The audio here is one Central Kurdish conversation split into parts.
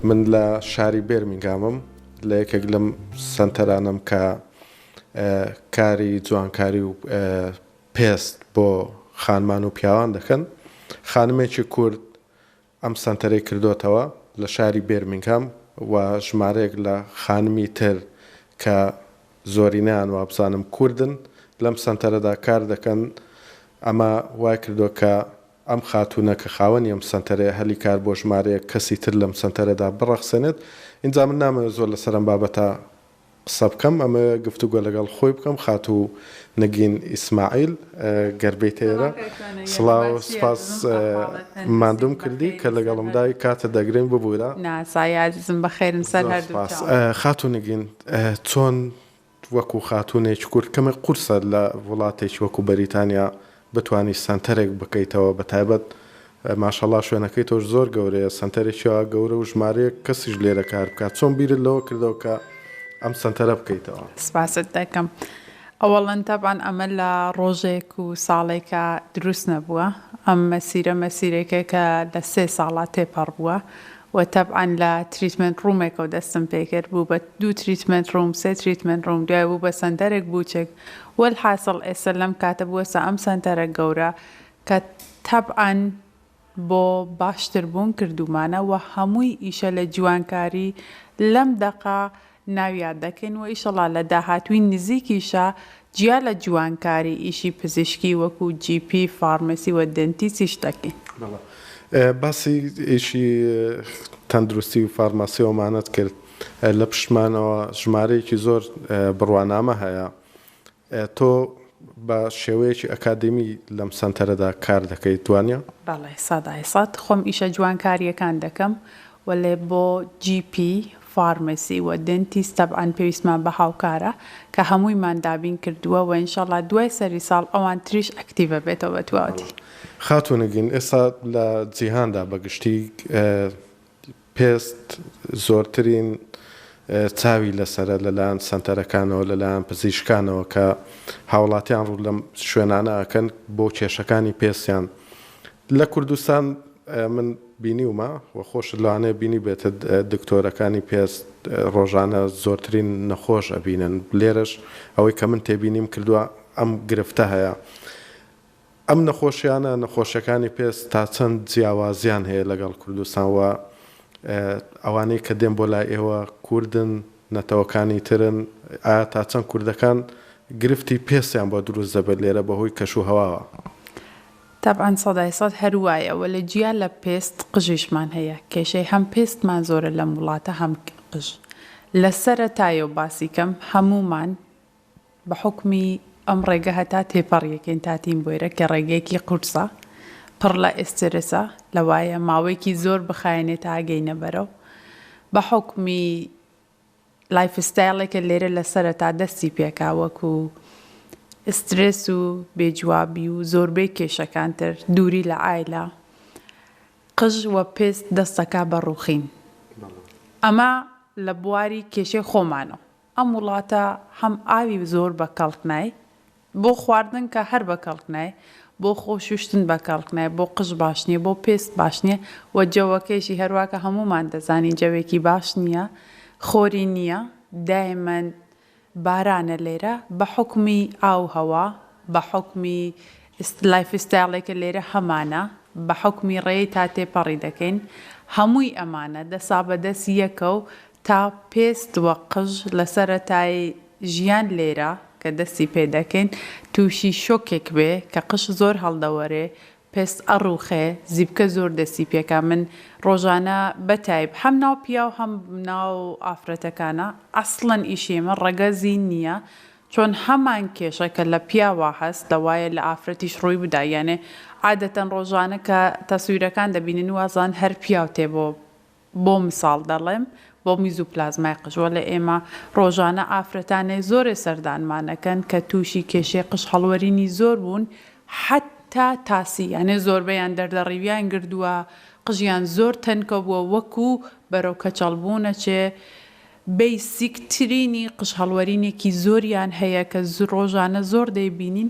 من لە شاری بێرمینگامم لە یەکێک لەم سنتەرانم کە کاری جوانکاری و پێست بۆ خانمان و پیاوان دەکەن. خانمێکی کورد ئەم سنتەرەی کردوتەوە لە شاری بێرمینگام و ژمارەیەک لە خانمی تر کە زۆرینیان وابزانم کوردن لەم سنتەرەدا کار دەکەن. ئەمە وای کردو کە ئەم خاتونە کە خاوەنی ئەم سنتەرەیە هەلی کار بۆ ژمارەیەک کەسی تر لەم سنتەرەدا بڕەخسێنێت. اینجا من نامەوێت زۆر لەسەر ئەم بابەتە قسە بکەم، ئەمە گفتوگۆ لەگەڵ خۆی بکەم. خاتوو نەگین ئیسماعیل گەربەی تێرە، سڵاو سپاس ماندوم کردی کە لەگەڵمدای کاتە دەگرین ببوورە. ناسای عزیزم بەخێرن سەر هەردوو. خاتوو نەگین چۆن وەکو خاتونێکی کورد کەمە قورسە لە وڵاتێکی وەکو بەریتانیا بتوانی سنتەرێک بکەیتەوە، بە تایبەت ماشەڵڵا شوێنەکەی تۆش زۆر گەورەیە، سنتەرێکیەوە گەورە و ژمارەیە کەسیش لێرە کار بکات. چۆن بیرت لەوە کردەوە کە ئەم سنتەرە بکەیتەوە؟ سپاست دەکەم. ئەوەڵەن تەبان ئەمە لە ڕۆژێک و ساڵێکە دروست نەبووە. ئەم مەسیرەیەکە کە لە 3 ساڵات تێپەڕ بووە و تەبعاً لە تریتمنت ڕوومێکەوە دەستم پێکرد بوو بە 2 تریتمنت ڕووم 3 تریتمنت ڕووم دوای بوو بە سنتەرێک بووچێک وەلحاصل ئێستا لەم کاتە بووەسە ئەم سنتەرە گەورە کە تەبعاً بۆ باشتر بوون کردومانە و هەمووی ئیشە لە جوانکاری لەم دەقا ناویاد دەکەین و ئیشەڵا لە داهاتووی نزیکیشە جیا لە جوانکاری ئیشی پزیشکی وەکو GP فارمەسی و دەنتیسیش دەکەین. باسی ئیشی تەندروستی و فارماسیەوەمانەت کرد. لە پشتمانەوە ژمارەیەکی زۆر بڕوانامە هەیە. تۆ بە شێوەیەکی ئەکادمی لەم سنتەرەدا کار دەکەیت، توانە؟ بەڵێ 100% خۆم ئیشە جوانکاریەکان دەکەم و لێ بۆ GP فارمەسی و دەنتیست تەبعاً پێویستمان بە هاوکارە کە هەموویمان دابین کردووە و ئینشەڵا دوای سەری ساڵ ئەوان تریش ئەکتیڤە بێتەوە بە تواوەتی. خاتوو نەگین ئێستا لە جیهاندا بەگشتی پێست زۆرترین چاوی لەسرە لەلایەن سنتەرەکانەوە لەلایەن پزیشکانەوە کە هاوڵاتیان ڕوو لەم شوێنانە ئەکەن بۆ کێشەکانی پێستیان. لە کوردستان من بینیومە و خۆش لەوانەیە بینی بێتە دکتۆرەکانی پێست ڕۆژانە زۆرترین نەخۆش ئەبینن. لێرەش ئەوەی کە من تێبینیم کردووە ئەم گرفتە هەیە. ئەم نەخۆشیانە نەخۆشیەکانی پێست تا چەند جیاوازیان هەیە لەگەڵ کوردستان و ئەوانەی کە دێن بۆ لای ئێوە کوردن نەتەوەکانی ترن، ئایا تا چەند کوردەکان گرفتی پێستیان بۆ دروست دەبێت لێرە بەهۆی کەش و هەواوە؟ تەبعاً 100% هەروایەوە لە جیا لە پێست قژیشمان هەیە. کێشەی هەم پێستمان زۆرە لەم وڵاتە هەم قژ. لە سەرەتایە و باسیکەم هەمومان بە حوکمی ئەم ڕێگە هەتا تێپەڕیەکەین تاتیم بۆیرە کە ڕێگەیەکی قورسە پڕ لە ئێسترسە لەوایە ماوەیەکی زۆر بخایەنێت ئاگەینە بەرەو بە حوکمی لایفستایلێکە لێرە لە سەرەتا دەستی پێکاوەکو ئسترس و بێجوابی و زۆربەی کێشەکان تر دووری لە ئایلا قژ و پێست دەستەکە بە ڕوخین. ئەمە لە بواری کێشەی خۆمانەوە. ئەم وڵاتە هەم ئاوی زۆر بە کەڵکنای بۆ خواردن کە هەر بە کەڵکنای، بۆ خۆشوشتن بە کەڵکنای، بۆ قژ باش نییە، بۆ پێست باش نییە و جەوەکەیشی هەروواکە هەمومان دەزانی جەوێکی باش نییە، خۆری نییە، دایمەن بارانە لێرە بە حوکمی ئاو هەوا، بە حوکمی لایفستایلێکە لێرە هەمانە، بە حوکمی ڕێی تا تێپەڕی دەکەین. هەمووی ئەمانە دەسا بەدەست یەکە و تا پێست وە قژ لە سەرەتای ژیان لێرە کە دەستی پێ دەکەین تووشی شۆکێک بێ کە قش زۆر هەڵدەوەرێ، پێست ئەڕوخێ، زیبکە زۆر دەستی پێکا. من ڕۆژانە بەتایب هەم ناو پیا و هەم ناو ئافرەتەکانە ئەسڵەن ئیشێمە ڕەگەزی نییە، چۆن هەمان کێشە کە لە پیاوە هەست لەوایە لە ئافرەتیش ڕووی بدایانێ. عادەتەن ڕۆژانە کە تەسویرەکان دەبینن وازان هەر پیاو تێ بۆ مساڵ دەڵێم بۆ میزوپلازمای قژوە لە ئێمە ڕۆژانە ئافرەتانەی زۆرێ سەردانمانەکەن کە تووشی کێشەی قژ هەڵوەرینی زۆر بوون، حتا تاسی یانێ زۆربەیان دەردەڕیویان گردووە، قژیان زۆر تەنکە بووە وەکو بەرەو کەچەڵبوونە چێ بیسیکترینی قژ هەڵوەرینێکی زۆریان هەیە کە ڕۆژانە زۆر دەیبینین.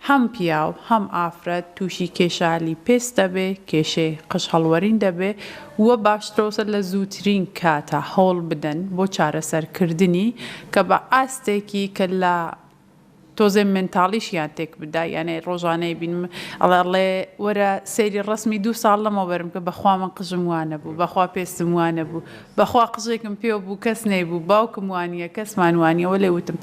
هەم پیاو هەم ئافرەت تووشی کێشالی پێست دەبێ کێشەی قژ هەڵوەرین دەبێ وە باشترۆسە لە زووترین کاتە هەوڵ بدەن بۆ چارەسەرکردنی کە بە ئاستێکی کە لە تۆزێ منتاڵیشیان تێک بدا یانێ ڕۆژانەی بینم ئەڵێ وەرە سەیری ڕسمی 2 ساڵ لەمە بەرم کە بەخوا من قژم وانە بوو بەخوا پێستم وانە بوو بەخوا قژێکم پێ بوو کەس نەیبوو باوکم وانە کەسمان وانیەوە لێ وتم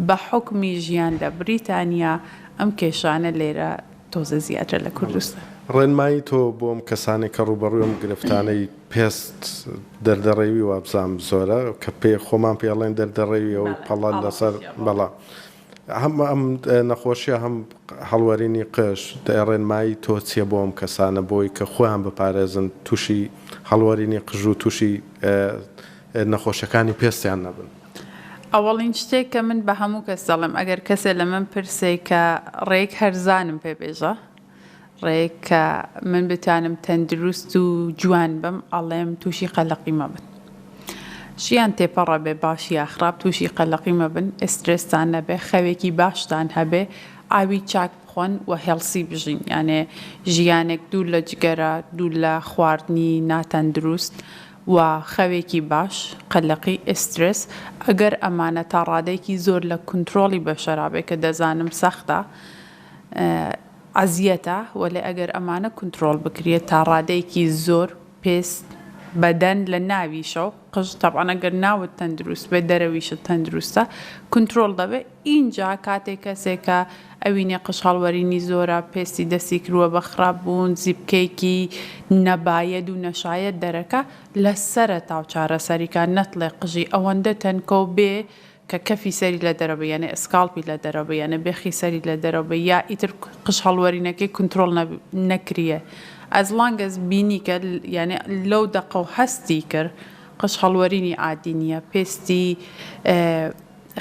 بە حکمی ژیان لە بریتانیا ئەم کێشانە لێرە تۆزە زیاترە لە کوردستان. ڕێنمایی تۆ بۆم کەسانی کە ڕوبەڕوویم گرفتانەی پێست دەردەڕێوی وابزانام زۆرە کە پێ خۆمان پێڵێن دەردەڕێوی و پەڵان لەسەر بەڵا هەم ئەم نەخۆشیە هەم هەڵوەرینی قش ڕێنمایی تۆ چیە بۆ ئەم کەسانە بۆی کە خۆیان بپارێزن تووشی هەڵوەرینی قژ و تووشی نەخۆشەکانی پێستیان نەبن. ئەوەڵین شتێک کە من بە هەموو کەس دەڵێم ئەگەر کەسێ لە من پرسێ کە ڕێک هەرزانم پێبێژە ڕێک کە من بتانم تەندروست و جوان بم ئەڵێم تووشی قەلەقی مەبن. ژیان تێپەڕە بێ باشی ئاخراب تووشی قەلەقی مەبن ئسترێستان نەبێ خەوێکی باشتان هەبێ ئاوی چاک بخۆن و هێڵسی بژین یانێ ژیانێک دوور لە جگەرە دوور لە خواردنی ناتەندروست و خەوێکی باش قەلەقی ئسترس ئەگەر ئەمانە تا ڕادێکی زۆر لە کنترۆلی بەشەرابێ کە دەزانم سەختە ئەزیەتە وەلێ ئەگەر ئەمانە کنترۆل بکرێت تا ڕادەیەکی زۆر پێست بەدەن لە ناویشە و قژ تەبعەن ئەگەر ناوت تەندروست بێ دەرەویشت تەندروستە کنترۆل دەبێت اینجا کاتێک کەسێکە ئەوینێ قژ هەڵوەرینی زۆرە پێستی دەستی کردووە بە خراپبوون زیبکەیەکی نەبایەد و نەشایەت دەرەکە لە سەرەتا و چارەسەریکە نەتڵێ قژی ئەوەندە تەنکۆ بێ کە کەفی سەری لە دەرەبە یانە ئەسکاڵپی لە دەرەبە یانە بێخی سەری لە دەرەبە یا ئیتر قژ هەڵوەرینەکەی کنترۆل نەکریە as long as بینی کە یانێ لەو دەقە و هەستی کرد قژ هەڵوەرینی عادی نییە پێستی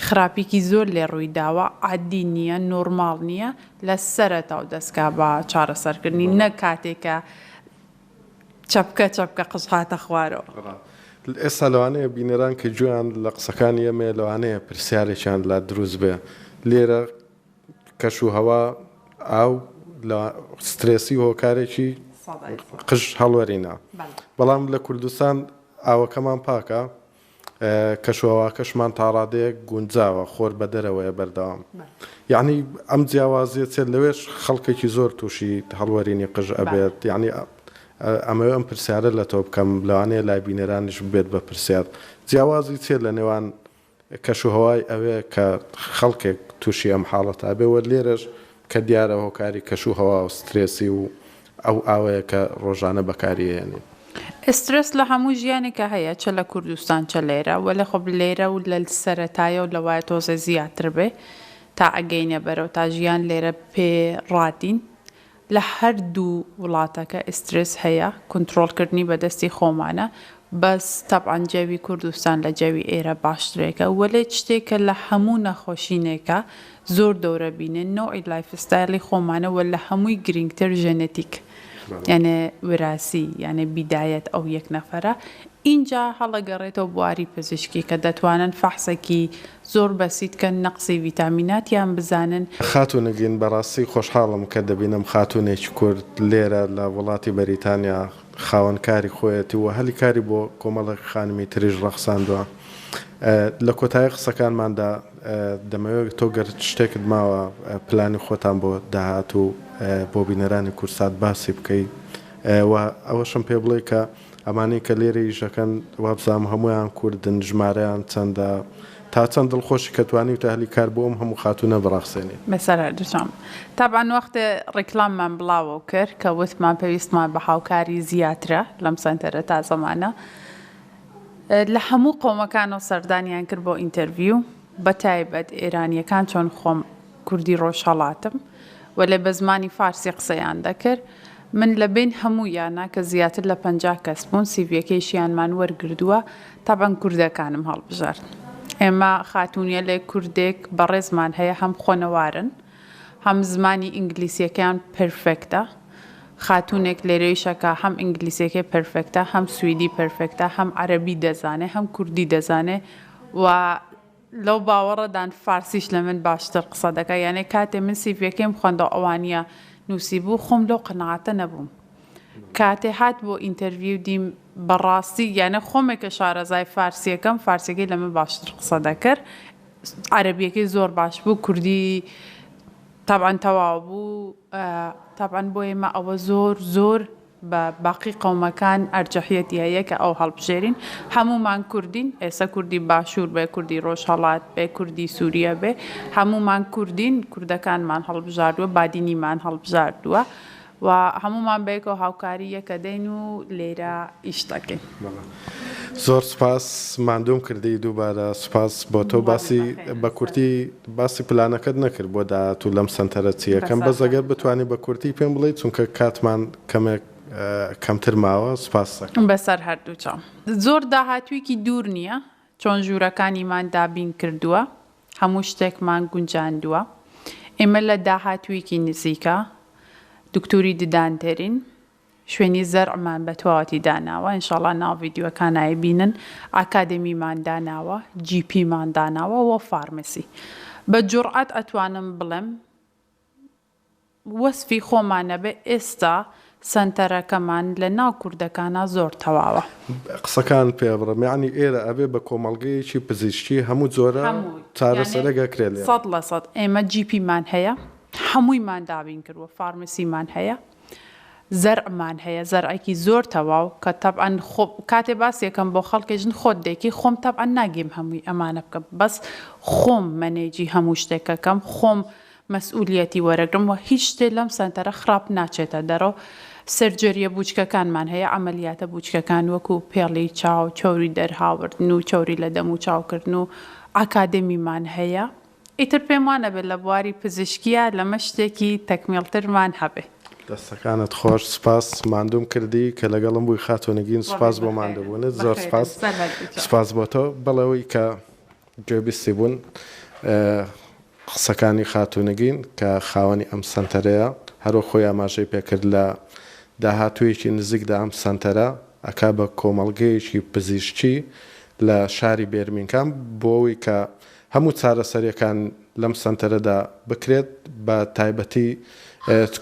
خراپێکی زۆر لێ ڕووی داوە عادی نییە نۆرماڵ نییە لە سەرەتا و دەستکا بە چارەسەرکردنی نە کاتێکە چەپکە قژ هاتە خوارەوە. ئێستا لەوانەیە بینەران کە جویان لە قسەکانی ئەمێ لەوانەیە پرسیارێکیان لا دروست بێ لێرە کەش و هەوا ئاو لە سترێسی هۆکارێکی قژ هەڵوەرینە بەڵام لە کوردستان ئاوەکەمان پاکە کەشوهەواکەشمان تا ڕادەیەک گونجاوە خۆر بە دەرەوەیە بەردەوام یعنی ئەم جیاوازیە چێت لەوێش خەڵکێکی زۆر تووشی هەڵوەرینی قژ ئەبێت یعنی ئەمە ئەم پرسیارە لە تۆ بکەم لەوانەیە لای بینەرانیش بێت بە پرسیار جیاوازی چێت لە نێوان کەشوهەوای ئەوەیە کە خەڵکێک تووشی ئەم حاڵەتە بێوە لێرەش کە دیارە هۆکاری کەشوهەوا و سترێسی و ئەو ئاوەیە کە ڕۆژانە بەکاریێنێ ئسترس لە هەموو ژیانێکە هەیە چە لە کوردستان چە لێرە وەلە خۆب لێرە و لە سەرەتایە و لەوایە تۆزە زیاتر بێ تا ئەگەینە بەرەو تا ژیان لێرە پێ ڕاتین لە هەردوو وڵاتەکە ئسترس هەیە کنترۆلکردنی بەدەستی خۆمانە بەس تەبعەن جەوی کوردستان لە جەوی ئێرە باشترێکە وەلێ شتێکە لە هەموو نەخۆشینێکە زۆر دەورە بینن نۆعی لایفستایلی خۆمانە وە لە هەمووی گرنگتر ژێنەتیک یعنی وراسی یعنی بیدایەت ئەو یەک نەفەرە اینجا هەڵەگەڕێتەوە بواری پزیشکی کە دەتوانن فەحسێکی زۆر بەسیت کە نەقسی ڤیتامیناتیان بزانن خاتونەگەین بەڕاستی خۆشحاڵم کە دەبینم خاتونێکی کورد لێرە لە وڵاتی بەریتانیا خاوەنکاری خۆیەتی و هەلی کاری بۆ کۆمەڵی خانمی تریژ ڕەخساندووە لە کۆتایی قسەکانماندا دەمەوێت تۆ گەر شتێکت ماوە پلانی خۆتان بۆ داهات و بۆ بینەرانی کورسات باسی بکەیت و ئەوەشم پێ بڵێ کە ئەمانەی کە لێرە ئیشەکەن وابزانام هەمویان کوردن ژمارەیان چەندە تا چەند دڵخۆشی کە توانی و تەهلی کار بۆ ئەم هەموو خاتونە بڕاخسێنێت بەسەر دوشام تابان وەختێ ڕێکلاممان بڵاوە کرد کە وتمان پێویستمان بە هاوکاری زیاترە لەم سنتەرە تا زەمانە لە هەموو قۆمەکانەوە سەردانیان کرد بۆ ئینتەرویو بە تایبەت ئێرانیەکان چۆن خۆم کوردی ڕۆژهەڵاتم و لێ بە زمانی فارسی قسەیان دەکرد من لە بین هەموویانە کە زیاتر لە 50 کەس بوون سیڤەکەیشیانمان وەرگردووە تابان کوردەکانم هەڵبژارد ئێمە خاتونیە لێ کوردێک بەڕێزمان هەیە هەم خۆنەوارن هەم زمانی ئینگلیسیەکەیان پرفێکتە خاتونێک لێرەیشەکە هەم ئینگلیسیەکەی پرفێکتە هەم سویدی پرفێکتە هەم عەرەبی دەزانێ هەم کوردی دەزانێ و لەو باوەڕەدان فارسیش لە من باشتر قسە دەکە یعنی کاتێ من سیڤەکەم خوێندەوە ئەوانیە نووسی بوو خۆم لەو قەنەعاتە نەبووم کاتێ هات بۆ ئینتەرویو دیم بەڕاستی یانە خۆمێکە شارەزای فارسیەکەم فارسیەکەی لە من باشتر قسە دەکرد عەرەبیەکەی زۆر باش بوو کوردی تابعاً تەواو بوو تابعاً بۆ ئێمە ئەوە زۆر بە باقی قەومەکان ئەرجەحیەتی هەیە کە ئەو هەڵبژێرین هەمومان کوردین ئێستا کوردی باشوور بێ کوردی ڕۆژهەڵات بێ کوردی سووریە بێ هەمومان کوردین کوردەکانمان هەڵبژاردووە بادینیمان هەڵبژاردووە و هەمومان بەیەکەوە هاوکاری یەکە دەین و لێرە ئیش دەکەین زۆر سپاس ماندوم کردی دووبارە سپاس بۆ تۆ باسی بە کورتی باسی پلانەکەت نەکرد بۆ داهاتوو لەم سەنتەرە چیەکەم بەس ئەگەر بتوانانی بە کورتی پێم بڵێ چونکە کاتمان کەمێک کەمتر ماوە سپاس بەسەر هەردوو چام زۆر داهاتوویکی دوور نییە چۆن ژوورەکانیمان دابین کردووە هەموو شتێکمان گونجاندووە ئێمە لە داهاتوویکی نزیکە دکتوری ددانتەرین شوێنی زەرعمان بە تەواوەتی داناوە ئینشاڵڵا ناو ڤیدیۆکانایی بینن ئاکادمیمان داناوە جیپیمان داناوە و فارمسی بە جورئەت ئەتوانم بڵێم وەسفی خۆمانە بێ ئێستا سنتەرەکەمان لە ناو کوردەکانە زۆر تەواوە قسەکان پێ بڕم یعنی ئێرە ئەبێ بە کۆمەڵگەیەکی پزیشکی هەموو جۆرە چارەسەرەگەکرێت لێ 100% ئێمە جیپیمان هەیە هەموویمان دابین کردووە فارمسیمان هەیە زەرعمان هەیە زەرعێکی زۆر تەواو کە تەبعاً کاتێ باسیەکەم بۆ خەڵکێژن خۆت دێکی خۆم تەبعاً ناگەیم هەمووی ئەمانە بکەم بەس خۆم مەنێجی هەموو شتێکەکەم خۆم مەسئولیەتی وەرەگرم و هیچ شتێ لەم سەنتەرە خراپ ناچێتە دەرەوە سەرجەریە بووچکەکانمان هەیە ئەمەلیاتە بووچکەکان وەکو پێڵی چاو چۆری دەرهاوردن و چۆری لە دەم و چاوکردن و ئاکادمیمان هەیە ئیتر پێم وانە بێت لە بواری پزیشکیە لەمە شتێکی تەکمیلترمان هەبێ دەستەکانت خۆش سپاس ماندوم کردی کە لەگەڵم بووی خاتۆنگین سپاس بۆ ماندووبوونت زۆر سپاس بۆ تۆ بەڵەوەی کە گوێبیستی بوون قسەکانی خاتونەگین کە خاوەنی ئەم سەنتەرەیە هەرۆ خۆی ئاماژەی پێکرد لە داهاتوویەکی نزیکدا ئەم سەنتەرە ئەکا بە کۆمەڵگەیەکی پزیشکی لە شاری بێرمینگهام بۆ ئەوەی کە هەموو چارەسەریەکان لەم سەنتەرەدا بکرێت بە تایبەتی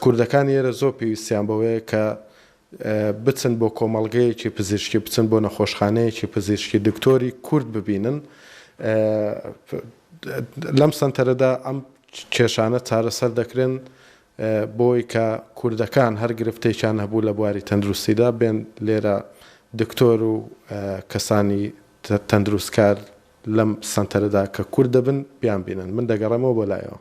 کوردەکان ئێرە زۆر پێویستیان بەوەیە کە بچن بۆ کۆمەڵگەیەکی پزیشکی بچن بۆ نەخۆشخانەیەکی پزیشکی دکتۆری کورد ببینن لەم سەنتەرەدا ئەم کێشانە چارەسەر دەکرێن بۆی کە کوردەکان هەر گرفتەیەکیان هەبوو لە بواری تەندروستیدا بێن لێرە دکتۆر و کەسانی تەندروستکار لەم سەنتەرەدا کە کورد دەبن بیان بینن من دەگەڕێمەوە بۆ لایەوە